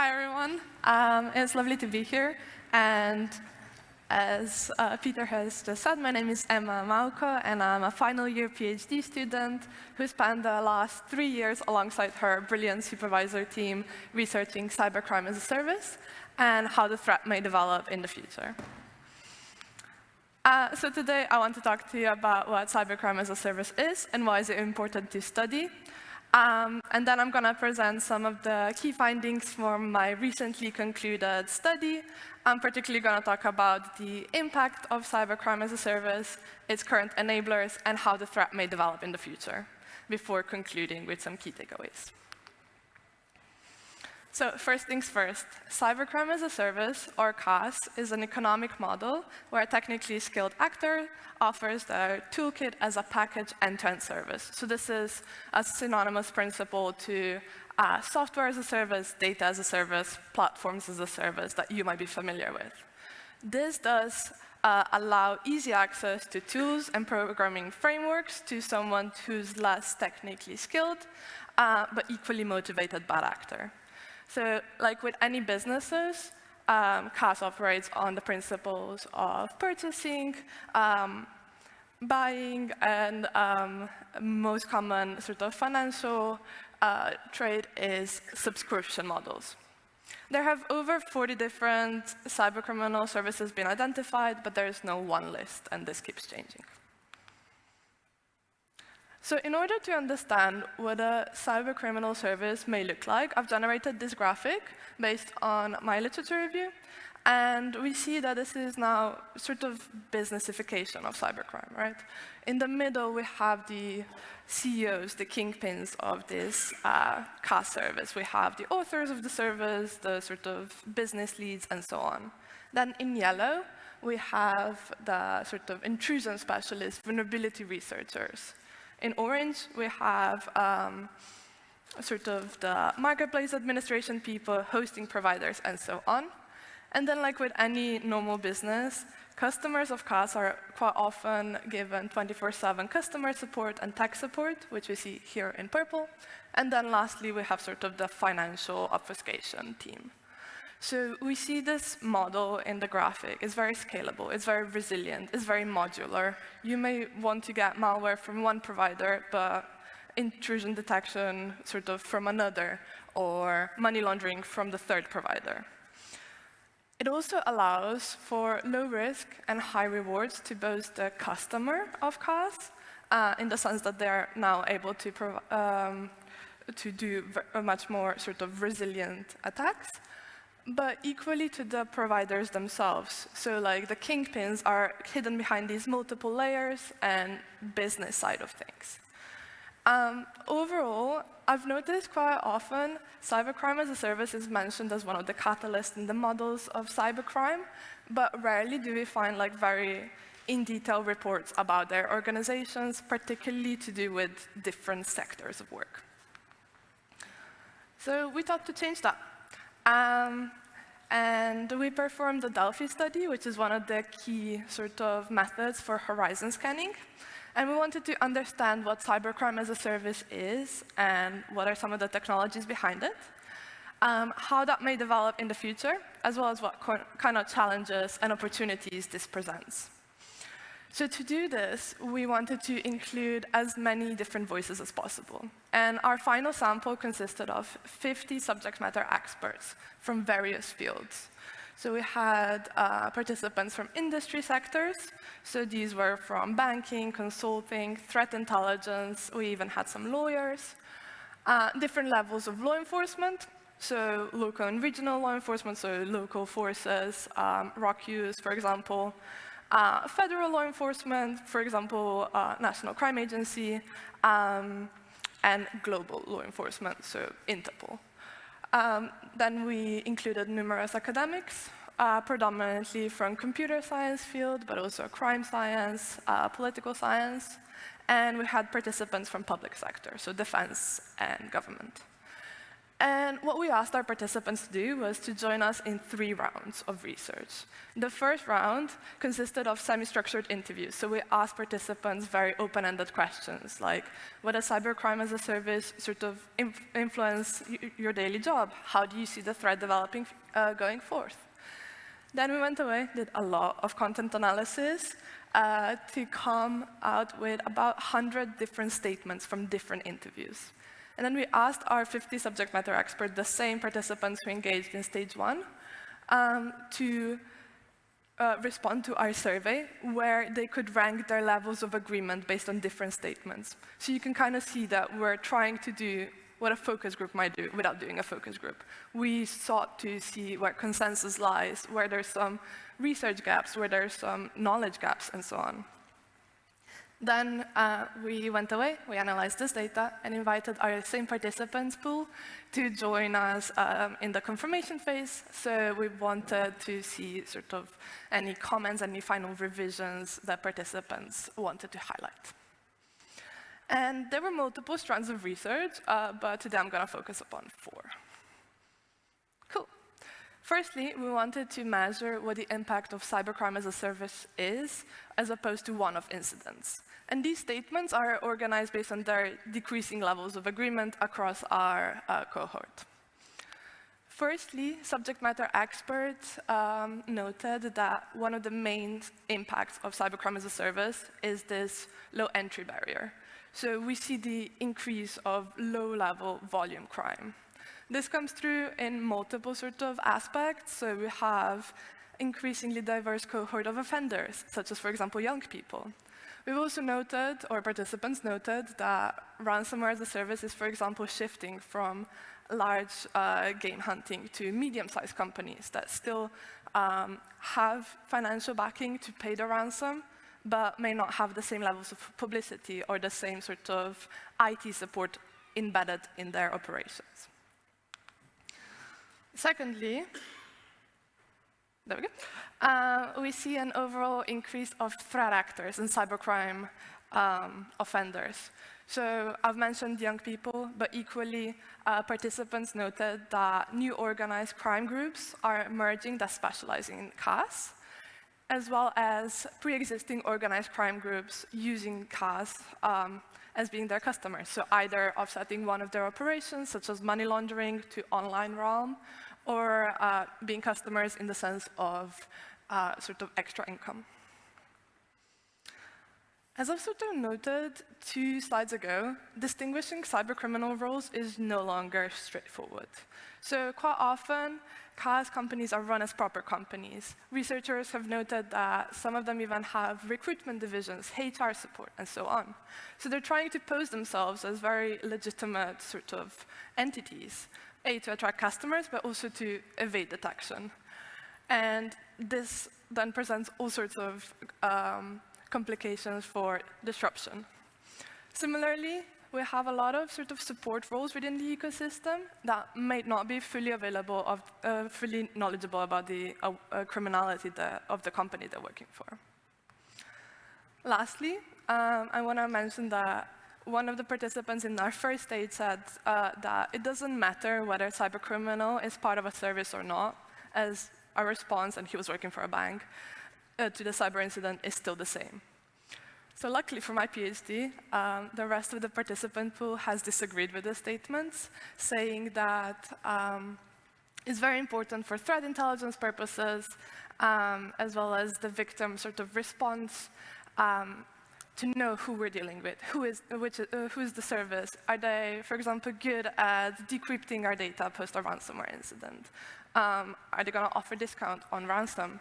Hi, everyone. It's lovely to be here. And as Peter has just said, my name is Emma Mauko, and I'm a final year PhD student who spent the last 3 years alongside her brilliant supervisor team researching cybercrime-as-a-service and how the threat may develop in the future. So today, I want to talk to you about what cybercrime-as-a-service is and why is it important to study. And then I'm going to present some of the key findings from my recently concluded study. I'm particularly going to talk about the impact of cybercrime-as-a-service, its current enablers, and how the threat may develop in the future, before concluding with some key takeaways. So first things first, Cybercrime-as-a-Service, or CaaS, is an economic model where a technically skilled actor offers their toolkit as a package end-to-end service. So this is a synonymous principle to software as a service, data as a service, platforms as a service that you might be familiar with. This does allow easy access to tools and programming frameworks to someone who's less technically skilled, but equally motivated bad actor. So like with any businesses, CaaS operates on the principles of purchasing, buying, and most common sort of financial trade is subscription models. There have over 40 different cybercriminal services been identified, but there is no one list, and this keeps changing. So in order to understand what a cybercriminal service may look like, I've generated this graphic based on my literature review. And we see that this is now sort of businessification of cybercrime, right? In the middle, we have the CEOs, the kingpins of this CaaS service. We have the authors of the service, the sort of business leads, and so on. Then in yellow, we have the sort of intrusion specialists, vulnerability researchers. In orange, we have sort of the marketplace administration people, hosting providers, and so on. And then, like with any normal business, customers of CaaS are quite often given 24/7 customer support and tech support, which we see here in purple. And then lastly, we have sort of the financial obfuscation team. So we see this model in the graphic. It's very scalable, it's very resilient, it's very modular. You may want to get malware from one provider, but intrusion detection sort of from another, or money laundering from the third provider. It also allows for low risk and high rewards to both the customer of CaaS, in the sense that they are now able to do much more sort of resilient attacks, but equally to the providers themselves. So like the kingpins are hidden behind these multiple layers and business side of things. Overall, I've noticed quite often cybercrime-as-a-service is mentioned as one of the catalysts in the models of cybercrime, but rarely do we find like very in-detail reports about their organizations, particularly to do with different sectors of work. So we thought to change that. And we performed the Delphi study, which is one of the key sort of methods for horizon scanning. And we wanted to understand what cybercrime-as-a-service is and what are some of the technologies behind it, how that may develop in the future, as well as what kind of challenges and opportunities this presents. So to do this, we wanted to include as many different voices as possible. And our final sample consisted of 50 subject matter experts from various fields. So we had participants from industry sectors. So these were from banking, consulting, threat intelligence. We even had some lawyers. Different levels of law enforcement. So local and regional law enforcement, so local forces, ROCUs, for example. Federal law enforcement, for example, National Crime Agency, and global law enforcement, so Interpol. Then we included numerous academics, predominantly from computer science field, but also crime science, political science, . And we had participants from public sector, so defense and government. And what we asked our participants to do was to join us in 3 rounds of research. The first round consisted of semi-structured interviews. So we asked participants very open-ended questions, like, what does cybercrime-as-a-service sort of influence your daily job? How do you see the threat developing going forth? Then we went away, did a lot of content analysis to come out with about 100 different statements from different interviews. And then we asked our 50 subject matter experts, the same participants who engaged in stage 1, to respond to our survey, where they could rank their levels of agreement based on different statements. So you can kind of see that we're trying to do what a focus group might do without doing a focus group. We sought to see where consensus lies, where there's some research gaps, where there's some knowledge gaps, and so on. Then we went away, we analyzed this data, and invited our same participants pool to join us in the confirmation phase. So we wanted to see sort of any comments, any final revisions that participants wanted to highlight. And there were multiple strands of research, but today I'm going to focus upon 4. Cool. Firstly, we wanted to measure what the impact of cybercrime-as-a-service is, as opposed to one-off incidents. And these statements are organized based on their decreasing levels of agreement across our cohort. Firstly, subject matter experts noted that one of the main impacts of cybercrime-as-a-service is this low entry barrier. So we see the increase of low-level volume crime. This comes through in multiple sort of aspects. So we have increasingly diverse cohort of offenders, such as, for example, young people. We've also noted, or participants noted, that ransomware as a service is, for example, shifting from large game hunting to medium-sized companies that still have financial backing to pay the ransom, but may not have the same levels of publicity or the same sort of IT support embedded in their operations. Secondly, there we go. We see an overall increase of threat actors and cybercrime offenders. So I've mentioned young people, but equally, participants noted that new organized crime groups are emerging that specialize in CaaS, as well as pre-existing organized crime groups using CaaS as being their customers. So either offsetting one of their operations, such as money laundering, to online realm, or being customers in the sense of sort of extra income. As I've sort of noted 2 slides ago, distinguishing cybercriminal roles is no longer straightforward. So quite often, CaaS companies are run as proper companies. Researchers have noted that some of them even have recruitment divisions, HR support, and so on. So they're trying to pose themselves as very legitimate sort of entities, to attract customers, but also to evade detection. And this then presents all sorts of complications for disruption. Similarly, we have a lot of sort of support roles within the ecosystem that may not be fully available, fully knowledgeable about the criminality of the company they're working for. Lastly, I want to mention that one of the participants in our first stage said that it doesn't matter whether cybercriminal is part of a service or not, as our response, and he was working for a bank, to the cyber incident is still the same. So luckily for my PhD, the rest of the participant pool has disagreed with the statements, saying that it's very important for threat intelligence purposes, as well as the victim sort of response, to know who we're dealing with, who is the service. Are they, for example, good at decrypting our data post a ransomware incident? Are they going to offer discount on ransom?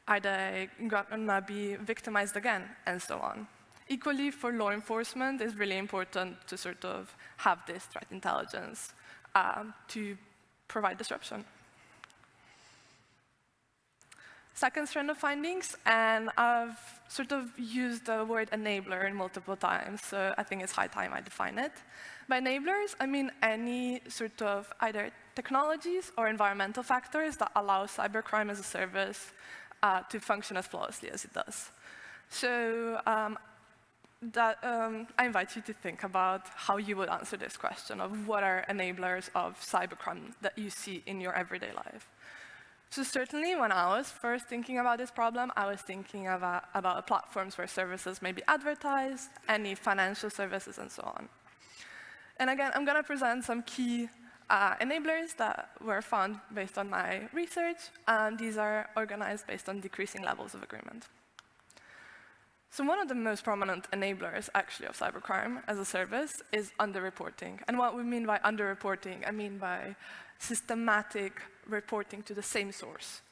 Are they going to be victimized again, and so on? Equally, for law enforcement, it's really important to sort of have this threat intelligence to provide disruption. Second strand of findings, and I've sort of used the word enabler in multiple times, so I think it's high time I define it. By enablers, I mean any sort of either technologies or environmental factors that allow cybercrime as a service to function as flawlessly as it does. So I invite you to think about how you would answer this question of what are enablers of cybercrime that you see in your everyday life. So certainly, when I was first thinking about this problem, I was thinking about platforms where services may be advertised, any financial services, and so on. And again, I'm going to present some key enablers that were found based on my research, and these are organized based on decreasing levels of agreement. So one of the most prominent enablers, actually, of cybercrime as a service is underreporting. And what we mean by underreporting, I mean by systematic reporting to the same source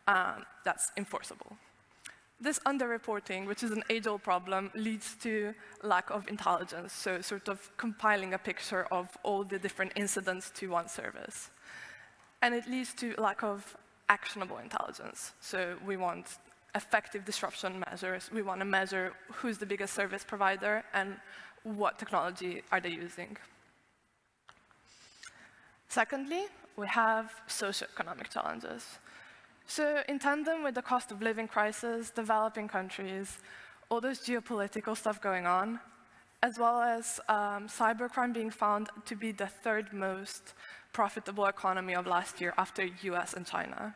that's enforceable. This underreporting, which is an age-old problem, leads to lack of intelligence, so sort of compiling a picture of all the different incidents to one service. And it leads to lack of actionable intelligence. So we want effective disruption measures. We want to measure who's the biggest service provider and what technology are they using. Secondly, we have socioeconomic challenges. So in tandem with the cost of living crisis, developing countries, all this geopolitical stuff going on, as well as cybercrime being found to be the third most profitable economy of last year after US and China,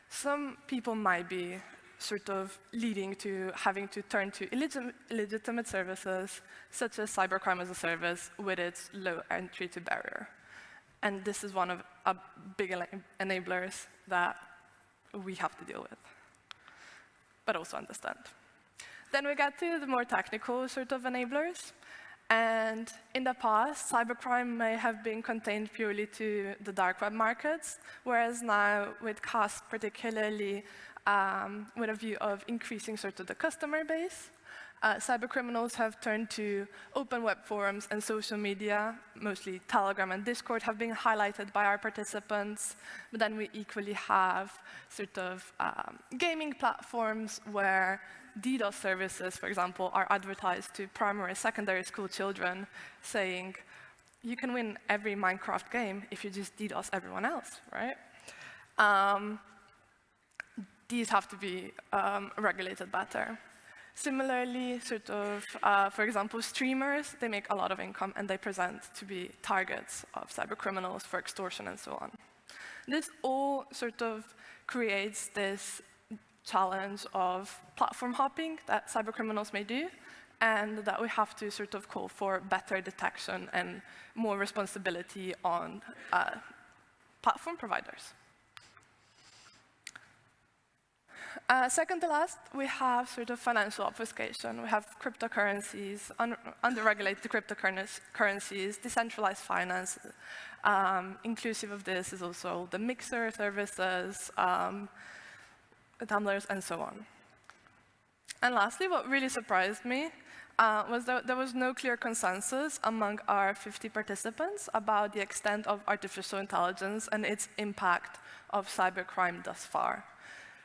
some people might be sort of leading to having to turn to illegitimate services, such as Cybercrime-as-a-Service with its low entry to barrier. And this is one of our big enablers that we have to deal with, but also understand. Then we get to the more technical sort of enablers. And in the past, cybercrime may have been contained purely to the dark web markets, whereas now, with CaaS particularly, with a view of increasing sort of the customer base, cybercriminals have turned to open web forums and social media, mostly Telegram and Discord have been highlighted by our participants. But then we equally have sort of gaming platforms where DDoS services, for example, are advertised to primary and secondary school children, saying, you can win every Minecraft game if you just DDoS everyone else, right? These have to be regulated better. Similarly, sort of, for example, streamers, they make a lot of income and they present to be targets of cybercriminals for extortion and so on. This all sort of creates this challenge of platform hopping that cybercriminals may do, and that we have to sort of call for better detection and more responsibility on platform providers. Second to last, we have sort of financial obfuscation. We have cryptocurrencies, under-regulated cryptocurrencies, decentralized finance. Inclusive of this is also the mixer services, tumblers, and so on. And lastly, what really surprised me was that there was no clear consensus among our 50 participants about the extent of artificial intelligence and its impact of cybercrime thus far.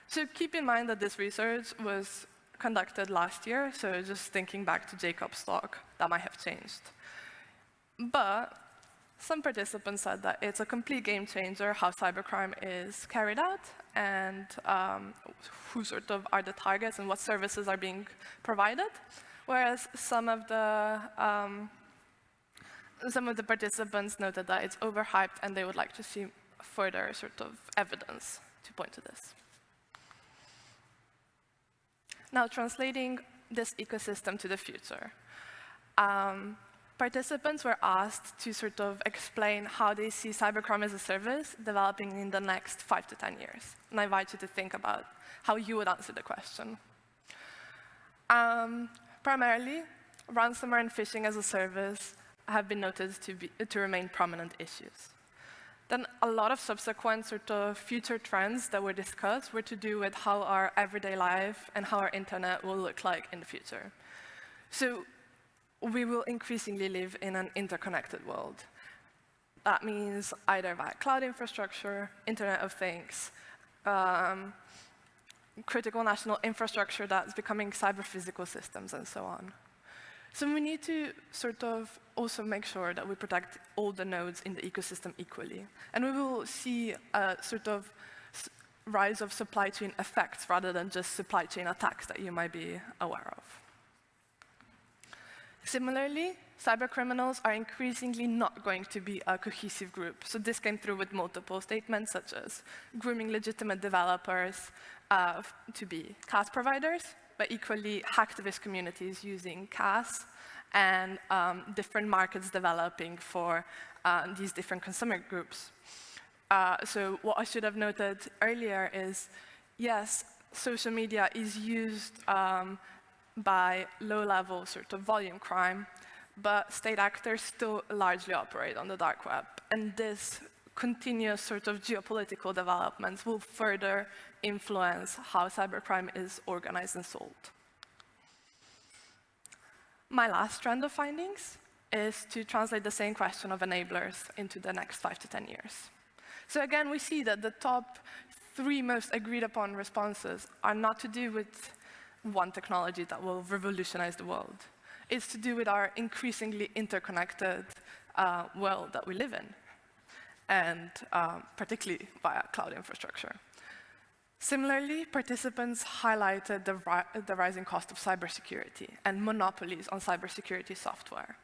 So keep in mind that this research was conducted last year, so just thinking back to Jacob's talk, that might have changed. But some participants said that it's a complete game changer how cybercrime is carried out and who sort of are the targets and what services are being provided, whereas some of the participants noted that it's overhyped and they would like to see further sort of evidence to point to this. Now, translating this ecosystem to the future, participants were asked to sort of explain how they see Cybercrime-as-a-Service developing in the next 5 to 10 years. And I invite you to think about how you would answer the question. Primarily, ransomware and phishing as a service have been noted to remain prominent issues. Then a lot of subsequent sort of future trends that were discussed were to do with how our everyday life and how our internet will look like in the future. So we will increasingly live in an interconnected world. That means either via cloud infrastructure, Internet of Things, critical national infrastructure that's becoming cyber-physical systems, and so on. So we need to sort of also make sure that we protect all the nodes in the ecosystem equally. And we will see a sort of rise of supply chain effects rather than just supply chain attacks that you might be aware of. Similarly, cybercriminals are increasingly not going to be a cohesive group. So this came through with multiple statements, such as grooming legitimate developers to be CaaS providers, but equally hacktivist communities using CaaS, and different markets developing for these different consumer groups. So what I should have noted earlier is, yes, social media is used by low-level sort of volume crime, but state actors still largely operate on the dark web. And this continuous sort of geopolitical developments will further influence how cybercrime is organized and sold. My last strand of findings is to translate the same question of enablers into the next 5 to 10 years. So again, we see that the top 3 most agreed upon responses are not to do with one technology that will revolutionize the world. It's to do with our increasingly interconnected world that we live in, and particularly via cloud infrastructure. Similarly, participants highlighted the rising cost of cybersecurity and monopolies on cybersecurity software.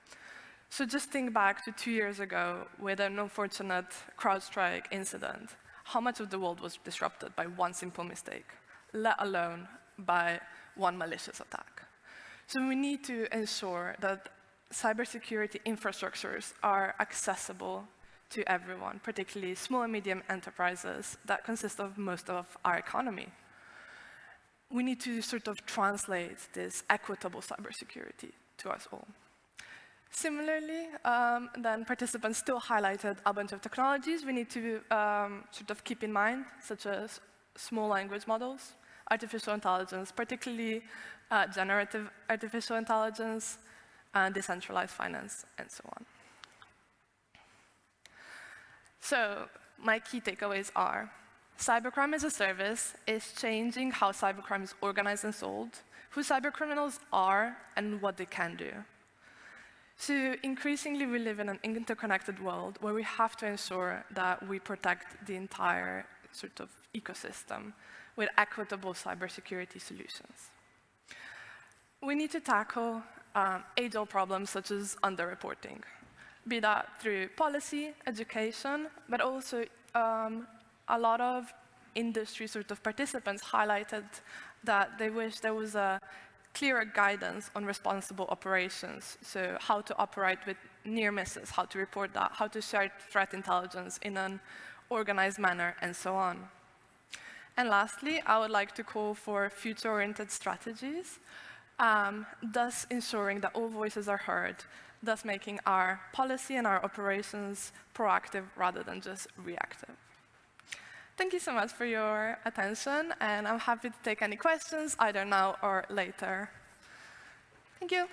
So just think back to 2 years ago with an unfortunate CrowdStrike incident. How much of the world was disrupted by one simple mistake, let alone by one malicious attack? So we need to ensure that cybersecurity infrastructures are accessible to everyone, particularly small and medium enterprises that consist of most of our economy. We need to sort of translate this equitable cybersecurity to us all. Similarly, then participants still highlighted a bunch of technologies we need to sort of keep in mind, such as small language models, artificial intelligence, particularly generative artificial intelligence, decentralized finance, and so on. So my key takeaways are: Cybercrime-as-a-Service is changing how cybercrime is organized and sold, who cybercriminals are, and what they can do. So increasingly, we live in an interconnected world where we have to ensure that we protect the entire sort of ecosystem with equitable cybersecurity solutions. We need to tackle age-old problems such as underreporting, be that through policy, education, but also a lot of industry sort of participants highlighted that they wish there was a clearer guidance on responsible operations, so how to operate with near misses, how to report that, how to share threat intelligence in an organized manner, and so on. And lastly, I would like to call for future-oriented strategies, thus ensuring that all voices are heard, thus making our policy and our operations proactive rather than just reactive. Thank you so much for your attention, and I'm happy to take any questions either now or later. Thank you.